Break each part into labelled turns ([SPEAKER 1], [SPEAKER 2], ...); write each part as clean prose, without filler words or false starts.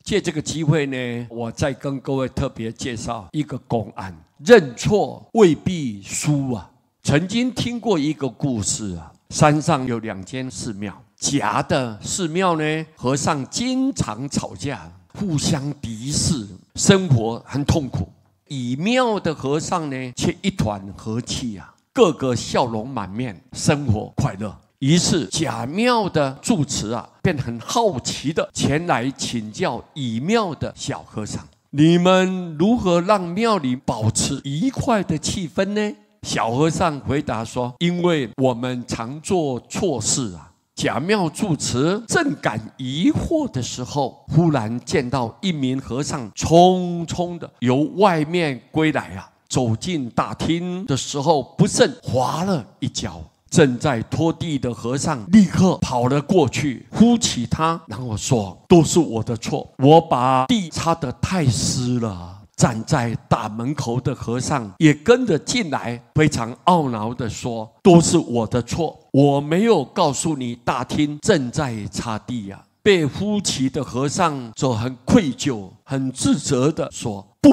[SPEAKER 1] 借这个机会呢，我再跟各位特别介绍一个公案：认错未必输啊。曾经听过一个故事啊，山上有2间寺庙，假的寺庙呢，和尚经常吵架，互相敌视，生活很痛苦；乙庙的和尚呢，却一团和气啊，个个笑容满面，生活快乐。于是甲庙的住持啊，便很好奇的前来请教乙庙的小和尚：你们如何让庙里保持愉快的气氛呢？小和尚回答说：因为我们常做错事啊。甲庙住持正感疑惑的时候，忽然见到一名和尚匆匆的由外面归来啊，走进大厅的时候，不慎滑了一跤。正在拖地的和尚立刻跑了过去，扶起他，然后说：都是我的错，我把地擦得太湿了。站在大门口的和尚也跟着进来，非常懊恼地说：都是我的错，我没有告诉你大厅正在擦地啊。被扶起的和尚则很愧疚很自责地说：不，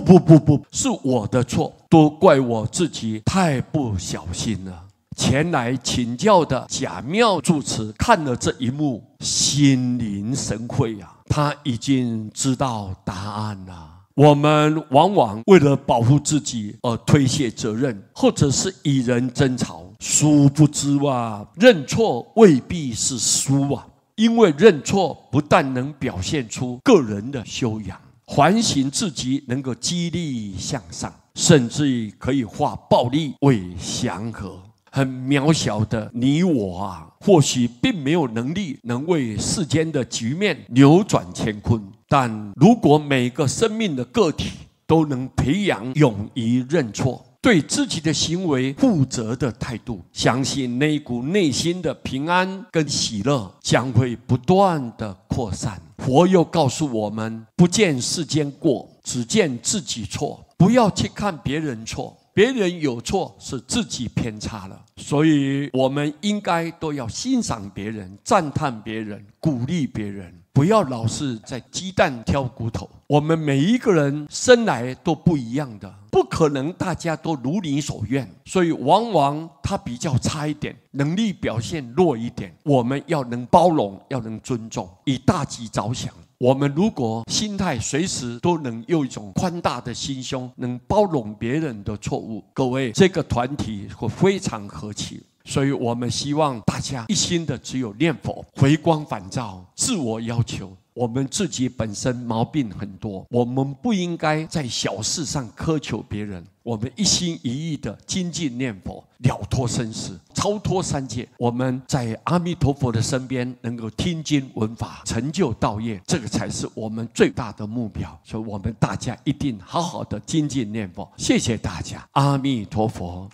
[SPEAKER 1] 是我的错，都怪我自己太不小心了。前来请教的甲庙住持看了这一幕，心领神会啊，他已经知道答案了。我们往往为了保护自己而推卸责任，或者是与人争吵，殊不知啊，认错未必是输啊。因为认错不但能表现出个人的修养，反省自己能够激励向上，甚至于可以化暴力为祥和。很渺小的你我啊，或许并没有能力能为世间的局面扭转乾坤，但如果每个生命的个体都能培养勇于认错，对自己的行为负责的态度，相信那一股内心的平安跟喜乐将会不断的扩散。佛又告诉我们：不见世间过，只见自己错。不要去看别人错，别人有错是自己偏差了。所以我们应该都要欣赏别人，赞叹别人，鼓励别人，不要老是在鸡蛋挑骨头。我们每一个人生来都不一样的，不可能大家都如你所愿，所以往往他比较差一点，能力表现弱一点，我们要能包容，要能尊重，以大局着想。我们如果心态随时都能用一种宽大的心胸，能包容别人的错误，各位，这个团体会非常和气。所以我们希望大家一心的只有念佛，回光返照，自我要求。我们自己本身毛病很多，我们不应该在小事上苛求别人，我们一心一意的精进念佛，了脱生死，超脱三界。我们在阿弥陀佛的身边能够听经闻法，成就道业，这个才是我们最大的目标。所以我们大家一定好好的精进念佛。谢谢大家，阿弥陀佛。